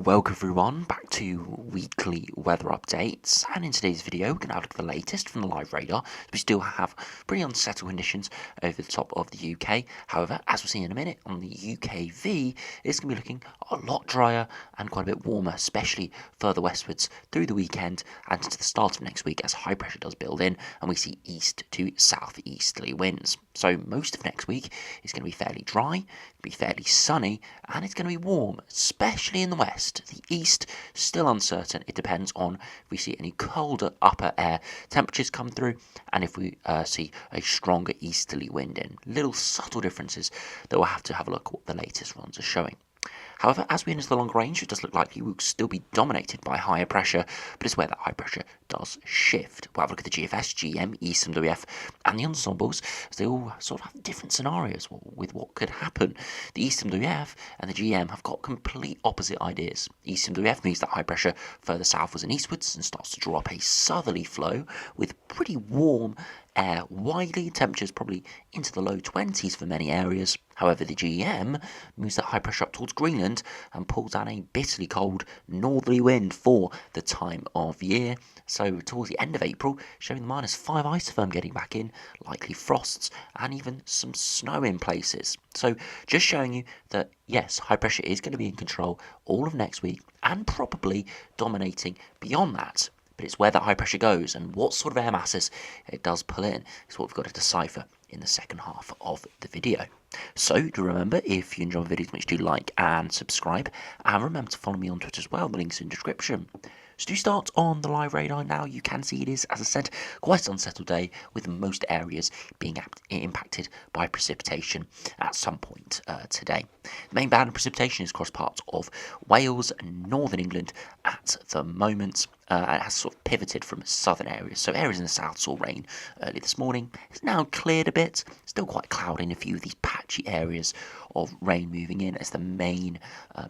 welcome everyone back to weekly weather updates, and in today's video we're going to have a look at the latest from the live radar. We still have pretty unsettled conditions over the top of the UK. However, as we'll see in a minute on the UKV, it's going to be looking a lot drier and quite a bit warmer, especially further westwards through the weekend and into the start of next week as high pressure does build in and we see east to southeasterly winds. So most of next week is going to be fairly dry, be fairly sunny, and it's going to be warm, especially in the west. The east, still uncertain. It depends on if we see any colder upper air temperatures come through and if we see a stronger easterly wind in. Little subtle differences that we'll have to have a look at what the latest ones are showing. However, as we enter the long range, it does look like it will still be dominated by higher pressure, but it's where that high pressure does shift. We'll have a look at the GFS, GM, ECMWF, and the Ensembles, as they all sort of have different scenarios with what could happen. The ECMWF and the GM have got complete opposite ideas. ECMWF means that high pressure further southwards and eastwards and starts to draw up a southerly flow with pretty warm air widely, temperatures probably into the low 20s for many areas. However, the GEM moves that high pressure up towards Greenland and pulls down a bitterly cold northerly wind for the time of year. So towards the end of April, showing the -5 isotherm getting back in, likely frosts and even some snow in places. So just showing you that yes, high pressure is going to be in control all of next week and probably dominating beyond that. But it's where that high pressure goes and what sort of air masses it does pull in is what we've got to decipher in the second half of the video. So do remember, if you enjoy my videos, make sure to like and subscribe, and remember to follow me on Twitter as well, the link's in the description. So do start on the live radar now. You can see it is, as I said, quite an unsettled day with most areas being impacted by precipitation at some point today. The main band of precipitation is across parts of Wales and northern England at the moment. It has sort of pivoted from southern areas, so areas in the south saw rain early this morning. It's now cleared a bit, still quite cloudy in a few of these patchy areas of rain moving in as the main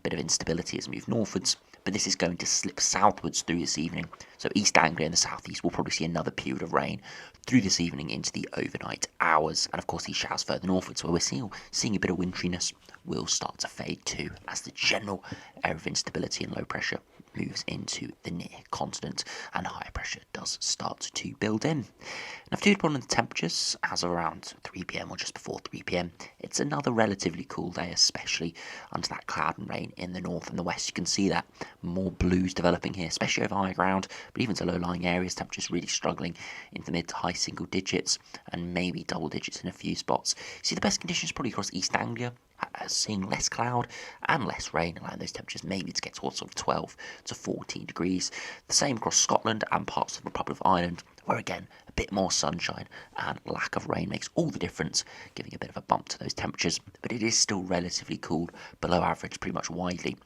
bit of instability has moved northwards, but this is going to slip southwards through this evening. So East Anglia and the southeast will probably see another period of rain through this evening into the overnight hours, and of course these showers further northwards where we're seeing a bit of winteriness will start to fade too as the general area of instability and low pressure moves into the near continent and higher pressure does start to build in. Now, if you put on the temperatures as of around 3 p.m. or just before 3 p.m, it's another relatively cool day, especially under that cloud and rain in the north and the west. You can see that more blues developing here, especially over high ground, but even to low-lying areas, temperatures really struggling into the mid to high single digits and maybe double digits in a few spots. See the best conditions probably across East Anglia, seeing less cloud and less rain, allowing those temperatures maybe to get towards sort of 12 to 14 degrees. The same across Scotland and parts of the Republic of Ireland, where again a bit more sunshine and lack of rain makes all the difference, giving a bit of a bump to those temperatures. But it is still relatively cool, below average pretty much widely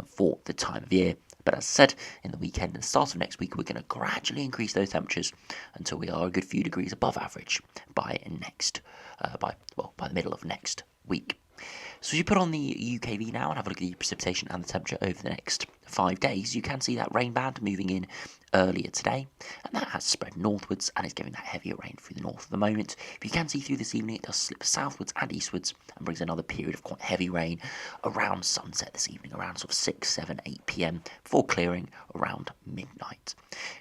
for the time of year. But as I said, in the weekend and the start of next week, we're going to gradually increase those temperatures until we are a good few degrees above average by the middle of next week. So if you put on the UKV now and have a look at the precipitation and the temperature over the next 5 days, you can see that rain band moving in earlier today, and that has spread northwards and is giving that heavier rain through the north at the moment. But you can see through this evening it does slip southwards and eastwards and brings another period of quite heavy rain around sunset this evening, around sort of 6, 7, 8 p.m, before clearing around midnight.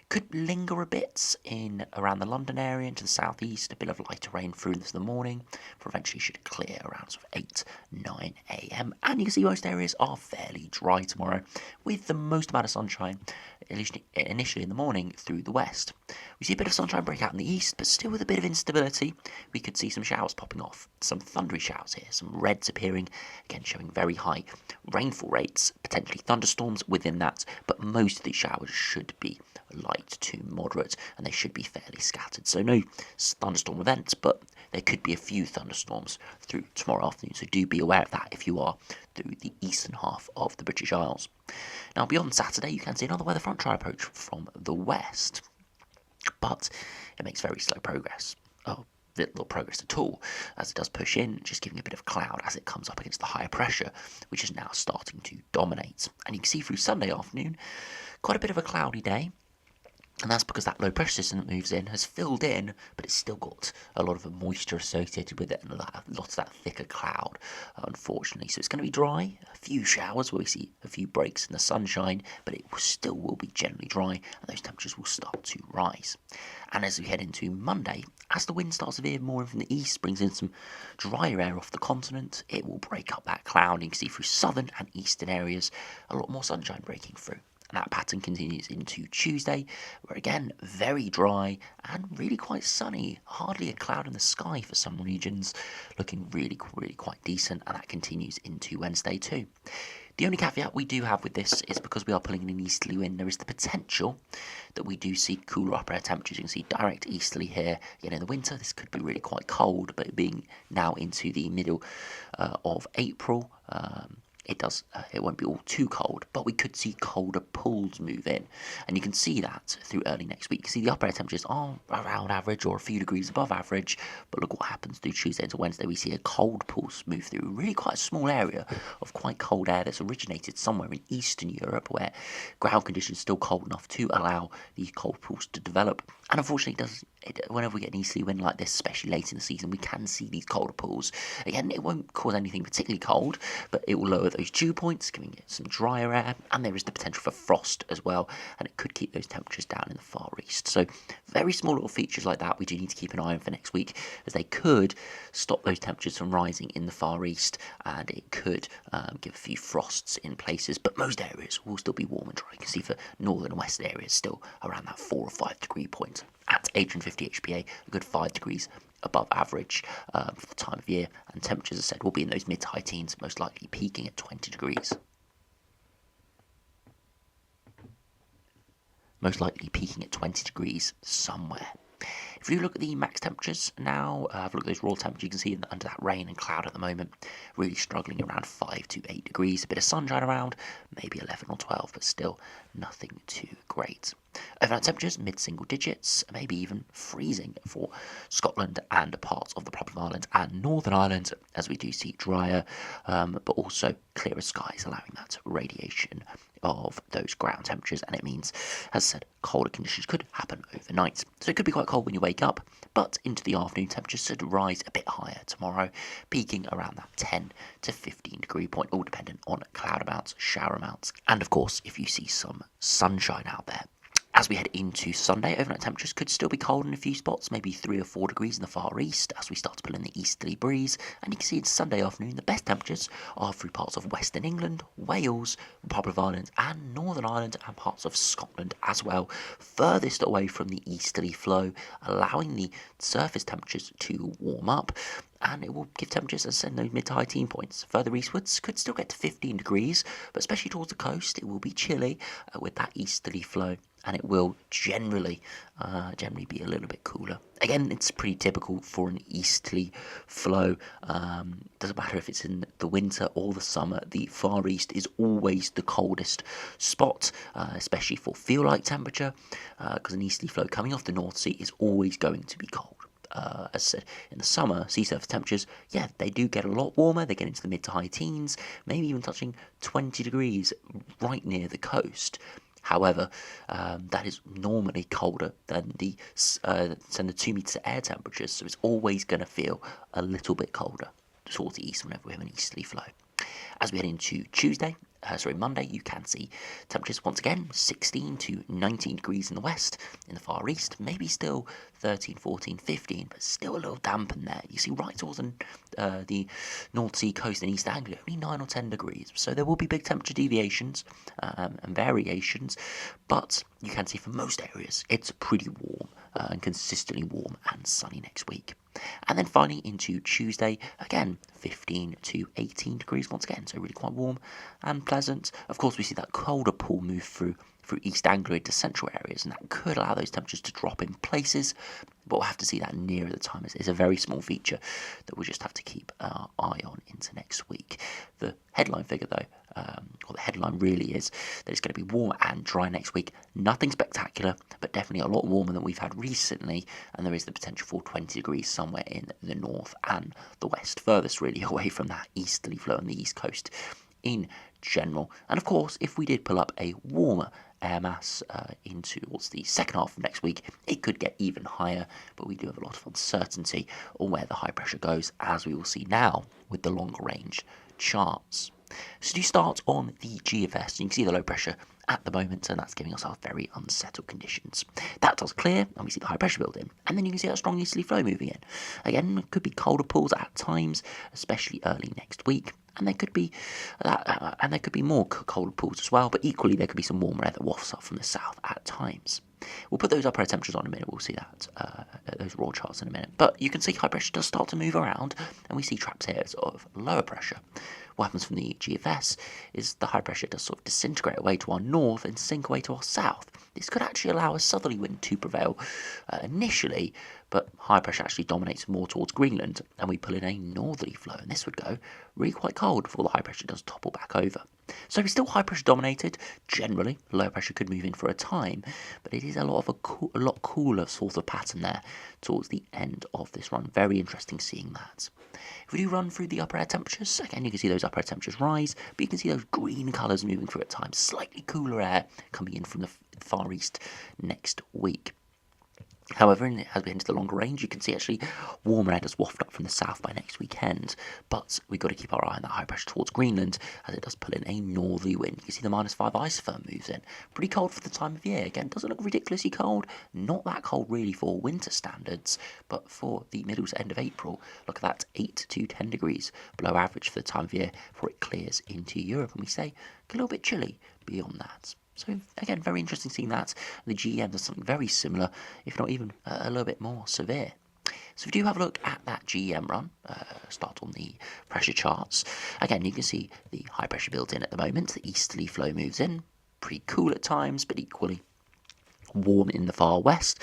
Could linger a bit in around the London area into the southeast, a bit of lighter rain through into the morning, but eventually should clear around sort of 8, 9 a.m. And you can see most areas are fairly dry tomorrow, with the most amount of sunshine initially in the morning through the west. We see a bit of sunshine break out in the east, but still with a bit of instability. We could see some showers popping off, some thundery showers here, some reds appearing, again showing very high rainfall rates, potentially thunderstorms within that, but most of these showers should be light to moderate and they should be fairly scattered. So no thunderstorm events, but there could be a few thunderstorms through tomorrow afternoon, so do be aware of that if you are through the eastern half of the British Isles. Now beyond Saturday you can see another weather front try approach from the west, but it makes very slow progress. Little progress at all, as it does push in, just giving a bit of cloud as it comes up against the higher pressure, which is now starting to dominate. And you can see through Sunday afternoon, quite a bit of a cloudy day. And that's because that low pressure system that moves in has filled in, but it's still got a lot of moisture associated with it and lots of that thicker cloud, unfortunately. So it's going to be dry, a few showers where we see a few breaks in the sunshine, but it still will be generally dry and those temperatures will start to rise. And as we head into Monday, as the wind starts to veer more in from the east, brings in some drier air off the continent, it will break up that cloud. You can see through southern and eastern areas a lot more sunshine breaking through. And that pattern continues into Tuesday, where again, very dry and really quite sunny. Hardly a cloud in the sky for some regions, looking really quite decent, and that continues into Wednesday too. The only caveat we do have with this is because we are pulling in an easterly wind, there is the potential that we do see cooler upper air temperatures. You can see direct easterly here. Again, in the winter, this could be really quite cold, but being now into the middle of April, it won't be all too cold, but we could see colder pools move in, and you can see that through early next week. You can see the upper air temperatures are around average or a few degrees above average, but look what happens through Tuesday into Wednesday. We see a cold pulse move through really quite a small area of quite cold air that's originated somewhere in Eastern Europe, where ground conditions are still cold enough to allow these cold pools to develop. And unfortunately, whenever we get an easterly wind like this, especially late in the season, we can see these colder pools. Again, it won't cause anything particularly cold, but it will lower those dew points, giving it some drier air, and there is the potential for frost as well, and it could keep those temperatures down in the far east. So very small little features like that we do need to keep an eye on for next week, as they could stop those temperatures from rising in the far east, and it could give a few frosts in places, but most areas will still be warm and dry. You can see for northern and western areas still around that 4 or 5 degree point. At 850 HPA, a good 5 degrees above average for the time of year, and temperatures, as I said, will be in those mid to high teens, most likely peaking at 20 degrees. Most likely peaking at 20 degrees somewhere. If you look at the max temperatures now, have a look at those raw temperatures, you can see under that rain and cloud at the moment, really struggling around 5 to 8 degrees. A bit of sunshine around, maybe 11 or 12, but still nothing too great. Overnight temperatures, mid-single digits, maybe even freezing for Scotland and parts of the Republic of Ireland and Northern Ireland, as we do see drier, but also clearer skies, allowing that radiation of those ground temperatures, and it means, as I said, colder conditions could happen overnight. So it could be quite cold when you wake up, but into the afternoon temperatures should rise a bit higher tomorrow, peaking around that 10 to 15 degree point, all dependent on cloud amounts, shower amounts, and of course if you see some sunshine out there. As we head into Sunday, overnight temperatures could still be cold in a few spots, maybe 3 or 4 degrees in the far east as we start to pull in the easterly breeze. And you can see in Sunday afternoon, the best temperatures are through parts of Western England, Wales, Republic of Ireland and Northern Ireland and parts of Scotland as well, furthest away from the easterly flow, allowing the surface temperatures to warm up. And it will give temperatures, as I said, in those mid to high teen points. Further eastwards could still get to 15 degrees, but especially towards the coast, it will be chilly with that easterly flow, and it will generally be a little bit cooler. Again, it's pretty typical for an easterly flow. Doesn't matter if it's in the winter or the summer, the far east is always the coldest spot, especially for feel-like temperature, because an easterly flow coming off the North Sea is always going to be cold. As I said, in the summer, sea surface temperatures, yeah, they do get a lot warmer. They get into the mid to high teens, maybe even touching 20 degrees right near the coast. However, that is normally colder than the 2 meters of air temperatures, so it's always going to feel a little bit colder towards the east whenever we have an easterly flow. As we head into Monday, you can see temperatures once again 16 to 19 degrees in the west, in the far east, maybe still 13, 14, 15, but still a little damp in there. You see right towards the North Sea coast in East Anglia, only 9 or 10 degrees. So there will be big temperature deviations and variations, but you can see for most areas it's pretty warm and consistently warm and sunny next week. And then finally into Tuesday, again 15 to 18 degrees once again, so really quite warm and pleasant. Of course, we see that colder pool move through East Anglia to central areas, and that could allow those temperatures to drop in places, but we'll have to see that nearer the time. It's a very small feature that we'll just have to keep our eye on into next week. The headline figure though, or the headline really is that it's going to be warm and dry next week. Nothing spectacular, but definitely a lot warmer than we've had recently, and there is the potential for 20 degrees somewhere in the north and the west, furthest really away from that easterly flow on the east coast in general. And of course, if we did pull up a warmer air mass into towards the second half of next week, it could get even higher, but we do have a lot of uncertainty on where the high pressure goes, as we will see now with the longer range charts. So you start on the GFS, you can see the low pressure at the moment, and that's giving us our very unsettled conditions. That does clear, and we see the high pressure building, and then you can see that strong easterly flow moving in. Again, it could be colder pools at times, especially early next week, and there could be more colder pools as well, but equally there could be some warmer air that wafts up from the south at times. We'll put those upper air temperatures on in a minute. We'll see that those raw charts in a minute. But you can see high pressure does start to move around, and we see traps here of lower pressure. What happens from the GFS is the high pressure does sort of disintegrate away to our north and sink away to our south. This could actually allow a southerly wind to prevail initially, but high pressure actually dominates more towards Greenland, and we pull in a northerly flow, and this would go really quite cold before the high pressure does topple back over. So it's still high pressure dominated. Generally, low pressure could move in for a time, but it is a lot cooler sort of pattern there towards the end of this run. Very interesting seeing that. If we do run through the upper air temperatures, again you can see those upper air temperatures rise, but you can see those green colours moving through at times. Slightly cooler air coming in from the far east next week. However, as we enter the longer range, you can see actually warmer air does waft up from the south by next weekend, but we've got to keep our eye on that high pressure towards Greenland as it does pull in a northerly wind. You can see the -5 isotherm moves in. Pretty cold for the time of year. Again, doesn't look ridiculously cold. Not that cold really for winter standards, but for the middle to end of April, look at that, 8 to 10 degrees below average for the time of year before it clears into Europe, and we say a little bit chilly beyond that. So again, very interesting seeing that. The GEM does something very similar, if not even a little bit more severe. So if we do have a look at that GEM run, start on the pressure charts. Again, you can see the high pressure built in at the moment. The easterly flow moves in, pretty cool at times, but equally warm in the far west.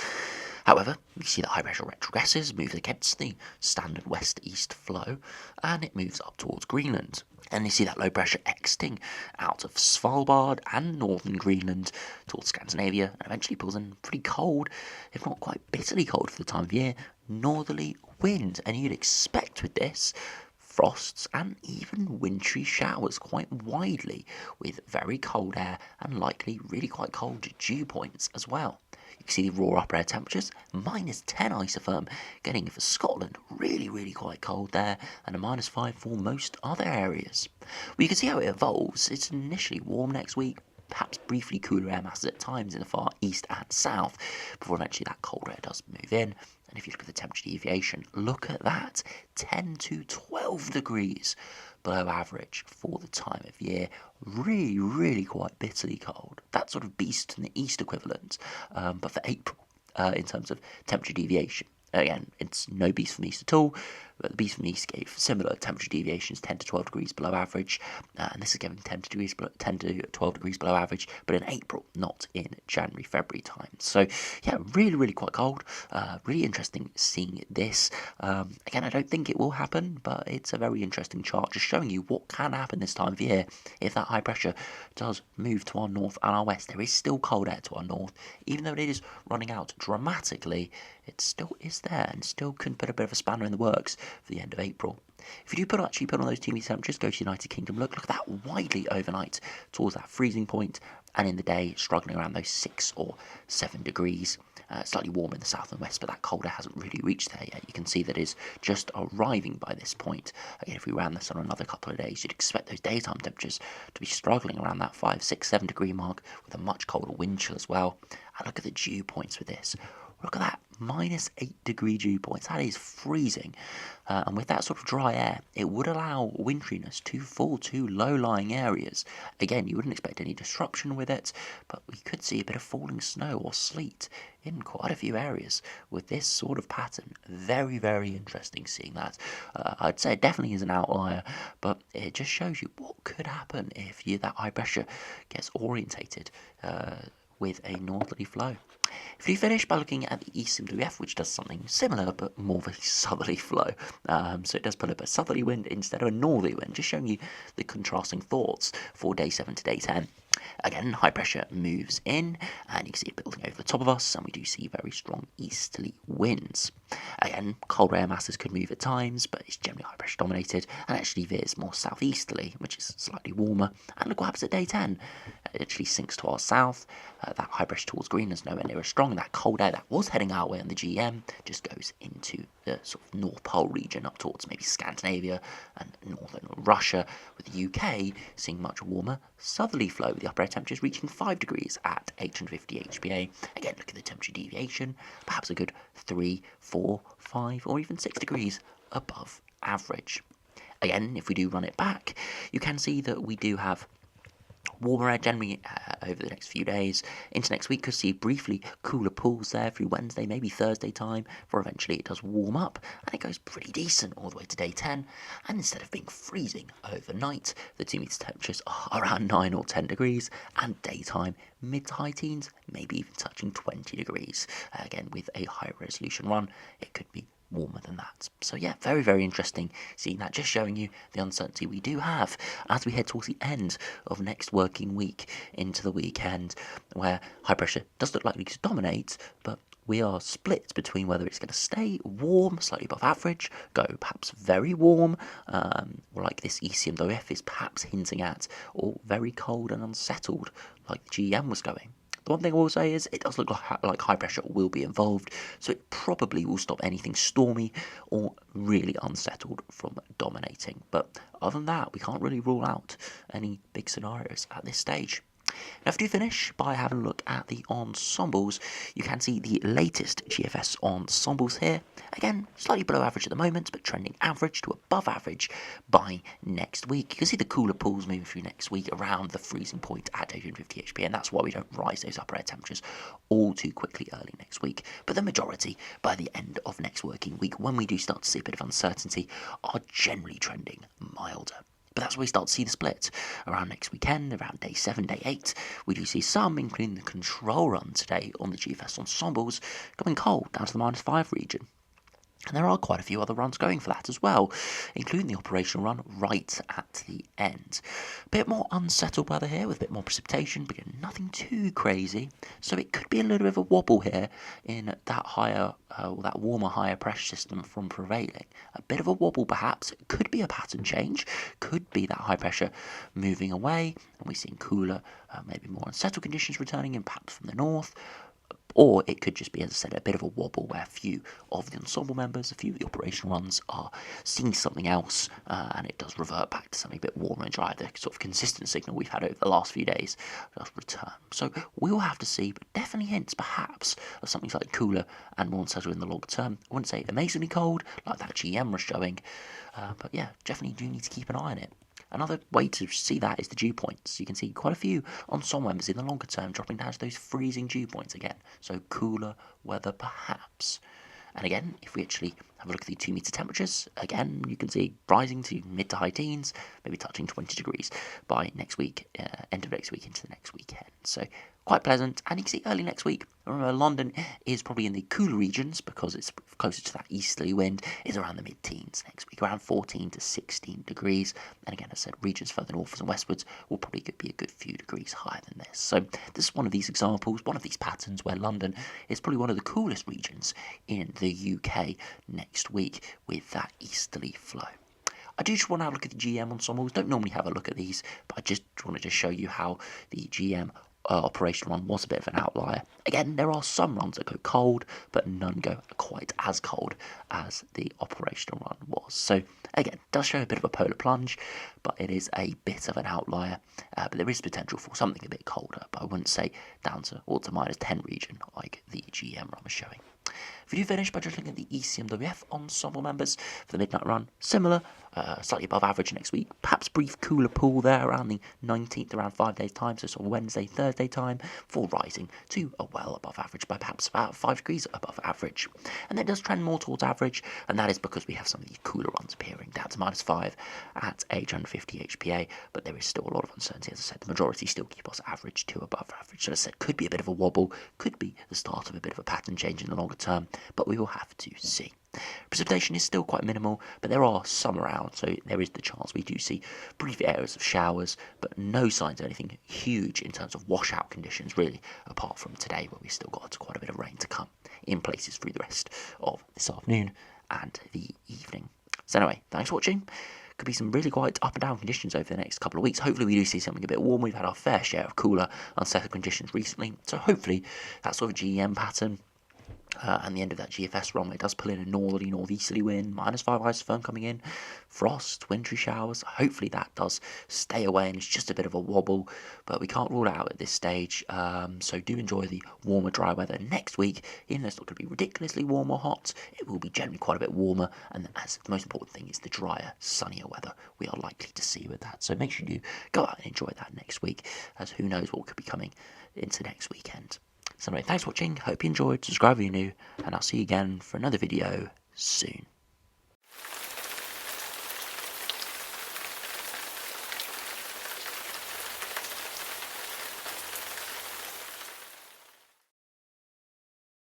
However, you see that high pressure retrogresses, moves against the standard west-east flow, and it moves up towards Greenland. And you see that low pressure exiting out of Svalbard and northern Greenland towards Scandinavia, and eventually pulls in pretty cold, if not quite bitterly cold for the time of year, northerly wind. And you'd expect with this frosts and even wintry showers quite widely, with very cold air and likely really quite cold dew points as well. You can see the raw upper air temperatures, -10 isotherm, getting for Scotland really quite cold there, and a -5 for most other areas. Well, you can see how it evolves. It's initially warm next week, perhaps briefly cooler air masses at times in the far east and south, before eventually that colder air does move in. And if you look at the temperature deviation, look at that, 10 to 12 degrees below average for the time of year. Really quite bitterly cold. That sort of beast in the east equivalent, but for April, in terms of temperature deviation. Again, it's no beast from the east at all, but the beast from the east gave similar temperature deviations, 10 to 12 degrees below average, and this is giving 10 to 12 degrees below average, but in April, not in January, February time. So, yeah, really quite cold. Really interesting seeing this. Again, I don't think it will happen, but it's a very interesting chart, just showing you what can happen this time of year if that high pressure does move to our north and our west. There is still cold air to our north, even though it is running out dramatically. It still is there and still could put a bit of a spanner in the works for the end of April. If you do actually put on those TV temperatures, go to United Kingdom, look at that widely overnight towards that freezing point, and in the day struggling around those 6 or 7 degrees. Slightly warm in the south and west, but that cold air hasn't really reached there yet. You can see that it's just arriving by this point. Again, if we ran this on another couple of days, you'd expect those daytime temperatures to be struggling around that 5, 6, 7 degree mark with a much colder wind chill as well. And look at the dew points with this. Look at that, -8 degree dew points. That is freezing. And with that sort of dry air, it would allow winteriness to fall to low-lying areas. Again, you wouldn't expect any disruption with it, but we could see a bit of falling snow or sleet in quite a few areas with this sort of pattern. Very interesting seeing that. I'd say it definitely is an outlier, but it just shows you what could happen if that high pressure gets orientated with a northerly flow. If you finish by looking at the ECMWF, which does something similar but more of a southerly flow, so it does pull up a southerly wind instead of a northerly wind, just showing you the contrasting thoughts for day 7 to day 10. Again, high pressure moves in, and you can see it building over the top of us, and we do see very strong easterly winds. Again, colder air masses could move at times, but it's generally high pressure dominated, and actually veers more southeasterly, which is slightly warmer. And look what happens at day 10. It actually sinks to our south. That high pressure towards Greenland is nowhere near as strong, and that cold air that was heading our way on the GM just goes into the sort of North Pole region up towards maybe Scandinavia and northern Russia, with the UK seeing much warmer southerly flow, with the upper air temperatures reaching 5 degrees at 850 HPA. Again, look at the temperature deviation, perhaps a good 3, 4, 5 or even 6 degrees above average. Again, if we do run it back, you can see that we do have warmer air generally over the next few days. Into next week, could see briefly cooler pools there through Wednesday, maybe Thursday time, for eventually it does warm up and it goes pretty decent all the way to day 10. And instead of being freezing overnight, the 2 meter temperatures are around 9 or 10 degrees, and daytime mid to high teens, maybe even touching 20 degrees. Again, with a high resolution run, it could be warmer than that. So yeah, very, very interesting seeing that, just showing you the uncertainty we do have as we head towards the end of next working week into the weekend, where high pressure does look likely to dominate, but we are split between whether it's going to stay warm, slightly above average, go perhaps very warm, or like this ECMWF is perhaps hinting at, or very cold and unsettled like the GM was going. The one thing I will say is it does look like high pressure will be involved, so it probably will stop anything stormy or really unsettled from dominating. But other than that, we can't really rule out any big scenarios at this stage. Now, if you finish by having a look at the ensembles, you can see the latest GFS ensembles here. Again, slightly below average at the moment, but trending average to above average by next week. You can see the cooler pools moving through next week around the freezing point at 850 HPA, and that's why we don't rise those upper air temperatures all too quickly early next week. But the majority, by the end of next working week, when we do start to see a bit of uncertainty, are generally trending milder. But that's where we start to see the split. Around next weekend, around day 7, day 8, we do see some, including the control run today on the GFS ensembles, going cold down to the -5 region. And there are quite a few other runs going for that as well, including the operational run right at the end. A bit more unsettled weather here with a bit more precipitation, but again, nothing too crazy. So it could be a little bit of a wobble here in that higher, that warmer higher pressure system from prevailing. A bit of a wobble perhaps. It could be a pattern change. Could be that high pressure moving away, and we're seeing cooler, maybe more unsettled conditions returning in perhaps from the north. Or it could just be, as I said, a bit of a wobble where a few of the ensemble members, a few of the operational ones are seeing something else, and it does revert back to something a bit warmer and drier. The sort of consistent signal we've had over the last few days does return. So we will have to see, but definitely hints perhaps of something slightly cooler and more unsettled in the long term. I wouldn't say amazingly cold like that GM was showing, but yeah, definitely do need to keep an eye on it. Another way to see that is the dew points. You can see quite a few ensemble members in the longer term dropping down to those freezing dew points again. So cooler weather perhaps. And again, if we actually have a look at the 2 meter temperatures, again, you can see rising to mid to high teens, maybe touching 20 degrees by next week, end of next week into the next weekend. So quite pleasant. And you can see early next week, remember London is probably in the cooler regions because it's closer to that easterly wind, is around the mid-teens next week, around 14 to 16 degrees. And again, as I said, regions further northwards and westwards will probably be a good few degrees higher than this. So this is one of these examples, one of these patterns where London is probably one of the coolest regions in the UK next week with that easterly flow. I do just want to have a look at the GM ensembles. Don't normally have a look at these, but I just wanted to show you how the GM operational run was a bit of an outlier. Again, there are some runs that go cold, but none go quite as cold as the operational run was. So again, does show a bit of a polar plunge, but it is a bit of an outlier. But there is potential for something a bit colder, but I wouldn't say down to or to -10 region like the GM run was showing. If we do finish by just looking at the ECMWF ensemble members for the midnight run, similar, slightly above average next week. Perhaps brief cooler pool there around the 19th, around 5 days' time, so sort of Wednesday, Thursday time, before rising to a well above average by perhaps about 5 degrees above average. And then it does trend more towards average, and that is because we have some of these cooler runs appearing down to -5 at 850 HPA, but there is still a lot of uncertainty. As I said, the majority still keep us average to above average. So as I said, could be a bit of a wobble, could be the start of a bit of a pattern change in the longer term, but we will have to see. Precipitation is still quite minimal, but there are some around, so there is the chance we do see brief areas of showers, but no signs of anything huge in terms of washout conditions, really, apart from today, where we've still got quite a bit of rain to come in places through the rest of this afternoon and the evening. So anyway, thanks for watching. Could be some really quite up and down conditions over the next couple of weeks. Hopefully we do see something a bit warmer. We've had our fair share of cooler, unsettled conditions recently, so hopefully that sort of GEM pattern and the end of that GFS run, where it does pull in a northerly, northeasterly wind, -5 isotherm coming in, frost, wintry showers. Hopefully that does stay away and it's just a bit of a wobble, but we can't rule it out at this stage. So do enjoy the warmer, dry weather next week. Even though it's not going to be ridiculously warm or hot, it will be generally quite a bit warmer, and as the most important thing is the drier, sunnier weather we are likely to see with that. So make sure you go out and enjoy that next week, as who knows what could be coming into next weekend. So anyway, thanks for watching, hope you enjoyed, subscribe if you're new, and I'll see you again for another video soon.